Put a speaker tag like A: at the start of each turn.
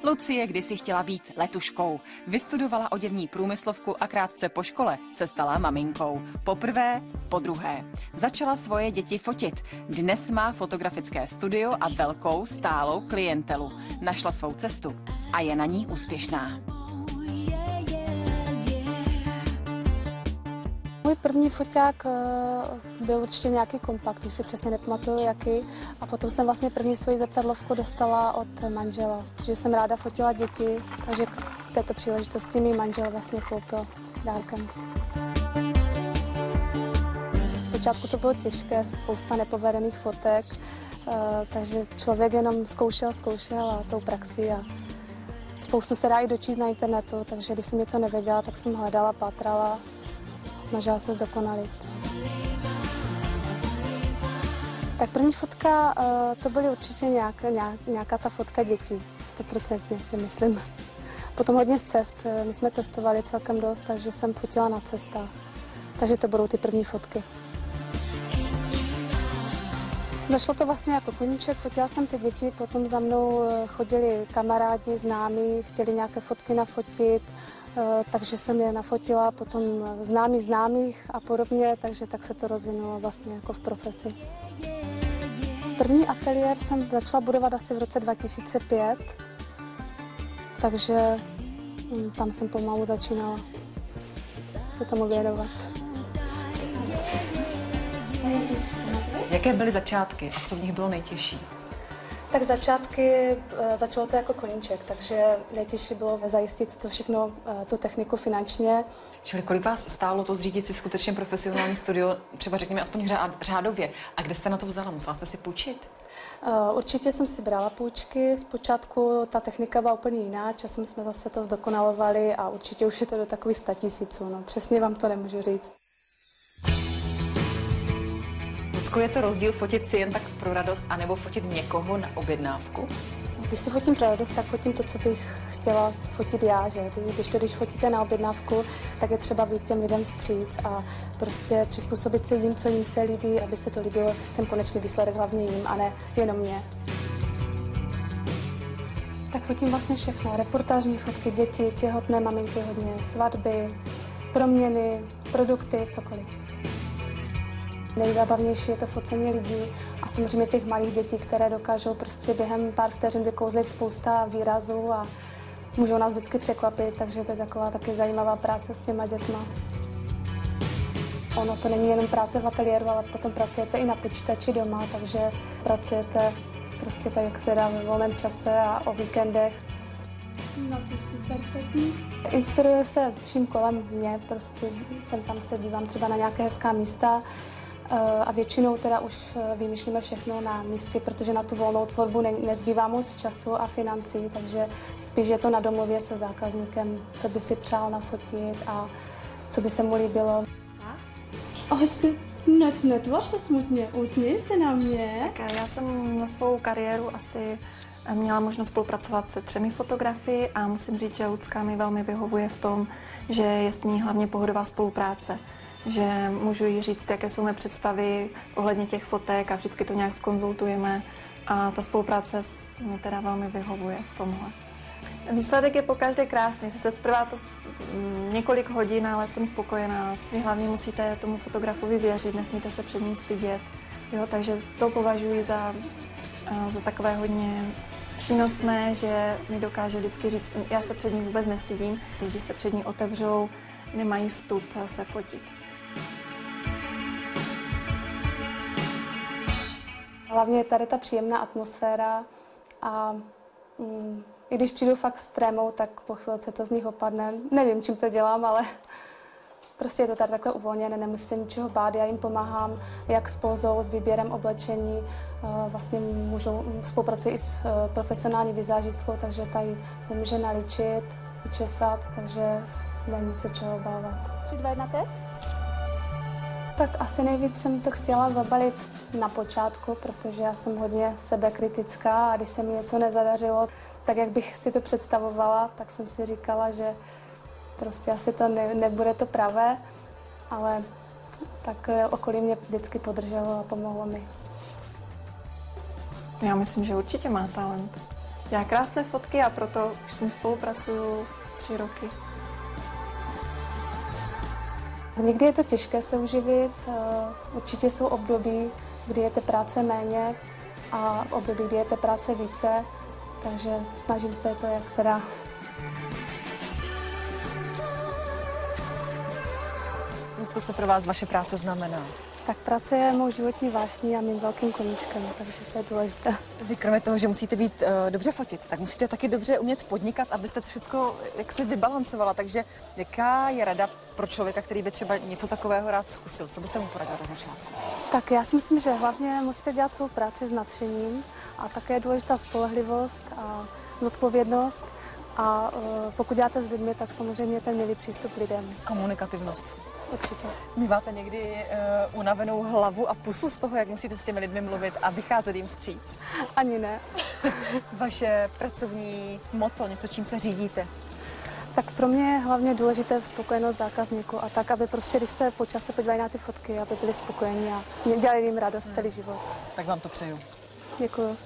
A: Lucie kdysi chtěla být letuškou. Vystudovala oděvní průmyslovku a krátce po škole se stala maminkou. Poprvé, podruhé. Začala svoje děti fotit. Dnes má fotografické studio a velkou stálou klientelu. Našla svou cestu a je na ní úspěšná.
B: Můj první foťák byl určitě nějaký kompakt, už si přesně nepamatuju jaký. A potom jsem vlastně první svoji zrcadlovku dostala od manžela, protože jsem ráda fotila děti, takže k této příležitosti mi manžel vlastně koupil dárkem. Zpočátku to bylo těžké, spousta nepovedených fotek, takže člověk jenom zkoušel a tou praxi a spoustu se dá i dočíst na internetu, takže když jsem něco nevěděla, tak jsem hledala, pátrala. Snažila se zdokonalit. Tak první fotka, to byly určitě nějaká ta fotka dětí, 100% si myslím. Potom hodně z cest, my jsme cestovali celkem dost, takže jsem fotila na cestách. Takže to budou ty první fotky. Začalo to vlastně jako koníček, fotila jsem ty děti, potom za mnou chodili kamarádi, známí, chtěli nějaké fotky nafotit, takže jsem je nafotila, potom známých a podobně, takže tak se to rozvinulo vlastně jako v profesi. První ateliér jsem začala budovat asi v roce 2005, takže tam jsem pomalu začínala se tomu věnovat.
A: Jaké byly začátky a co v nich bylo nejtěžší?
B: Tak začalo to jako koníček, takže nejtěžší bylo zajistit to všechno, tu techniku finančně.
A: Čili kolik vás stálo to zřídit si skutečně profesionální studio, třeba řekněme aspoň řádově? A kde jste na to vzala? Musela jste si půjčit?
B: Určitě jsem si brala půjčky, zpočátku ta technika byla úplně jiná, časem jsme zase to zdokonalovali a určitě už je to do takových 100 000, no přesně vám to nemůžu říct.
A: Je to rozdíl fotit si jen tak pro radost, anebo fotit někoho na objednávku?
B: Když si fotím pro radost, tak fotím to, co bych chtěla fotit já, že? Když fotíte na objednávku, tak je třeba vyjít těm lidem vstříc a prostě přizpůsobit se jim, co jim se líbí, aby se to líbilo ten konečný výsledek hlavně jim a ne jenom mě. Tak fotím vlastně všechno. Reportážní fotky, děti, těhotné maminky hodně, svatby, proměny, produkty, cokoliv. Nejzábavnější je to focení lidí a samozřejmě těch malých dětí, které dokážou prostě během pár vteřin vykouzlit spousta výrazů a můžou nás vždycky překvapit, takže to je taková taky zajímavá práce s těma dětma. Ono to není jenom práce v ateliéru, ale potom pracujete i na počítači doma, takže pracujete prostě tak, jak se dá ve volném čase a o víkendech. No, to super pěkný. Inspiruje se vším kolem mě, prostě sem tam se dívám třeba na nějaké hezká místa, a většinou teda už vymýšlíme všechno na místě, protože na tu volnou tvorbu nezbývá moc času a financí, takže spíš je to na domluvě se zákazníkem, co by si přál nafotit a co by se mu líbilo.
C: A hezky, netvoř to smutně, usměj se na mě.
D: Tak já jsem na svou kariéru asi měla možnost spolupracovat se 3 fotografy a musím říct, že Lucka mi velmi vyhovuje v tom, že je s ní hlavně pohodová spolupráce. Že můžu jí říct, jaké jsou mé představy ohledně těch fotek a vždycky to nějak zkonzultujeme a ta spolupráce mi teda velmi vyhovuje v tomhle. Výsledek je pokaždé krásný, sice trvá to několik hodin, ale jsem spokojená. Vy hlavně musíte tomu fotografovi věřit, nesmíte se před ním stydět, jo, takže to považuji za takové hodně přínosné, že mi dokáže vždycky říct, já se před ním vůbec nestydím, když se před ní otevřou, nemají stud se fotit.
B: Hlavně je tady ta příjemná atmosféra a i když přijdu fakt s trémou, tak po chvilce to z nich opadne. Nevím, čím to dělám, ale prostě je to tady takové uvolněné, nemusí se ničeho bát, já jim pomáhám jak s pózou, s výběrem oblečení, vlastně spolupracuji i s profesionální vizážistkou, takže tady pomůže naličit, učesat, takže není se čeho obávat.
C: 3, 2, 1, teď?
B: Tak asi nejvíc jsem to chtěla zabalit na počátku, protože já jsem hodně sebekritická a když se mi něco nezadařilo, tak jak bych si to představovala, tak jsem si říkala, že prostě asi to nebude to pravé, ale tak okolí mě vždycky podrželo a pomohlo mi.
D: Já myslím, že určitě má talent. Dělá krásné fotky a proto už s ní spolupracuju 3 roky.
B: Někdy je to těžké se uživit, určitě jsou období, kdy je té práce méně a období, kdy je té práce více, takže snažím se to, jak se dá.
A: Lucko, co pro vás vaše práce znamená?
B: Tak práce je mou životní vášní a mým velkým koníčkem, takže to je důležité.
A: Vy kromě toho, že musíte být dobře fotit, tak musíte taky dobře umět podnikat, abyste to všechno jaksi vybalancovala. Takže jaká je rada pro člověka, který by třeba něco takového rád zkusil? Co byste mu poradila do začátku?
B: Tak já si myslím, že hlavně musíte dělat svou práci s nadšením a také je důležitá spolehlivost a zodpovědnost. A pokud děláte s lidmi, tak samozřejmě ten milý přístup k lidem.
A: Komunikativnost.
B: Určitě.
A: Míváte někdy unavenou hlavu a pusu z toho, jak musíte s těmi lidmi mluvit a vycházet jim vstříc?
B: Ani ne.
A: Vaše pracovní motto, něco, čím se řídíte?
B: Tak pro mě je hlavně důležité spokojenost zákazníků a tak, aby prostě, když se po čase podívají na ty fotky, aby byli spokojení a dělali jim radost celý život.
A: Tak vám to přeju.
B: Děkuju.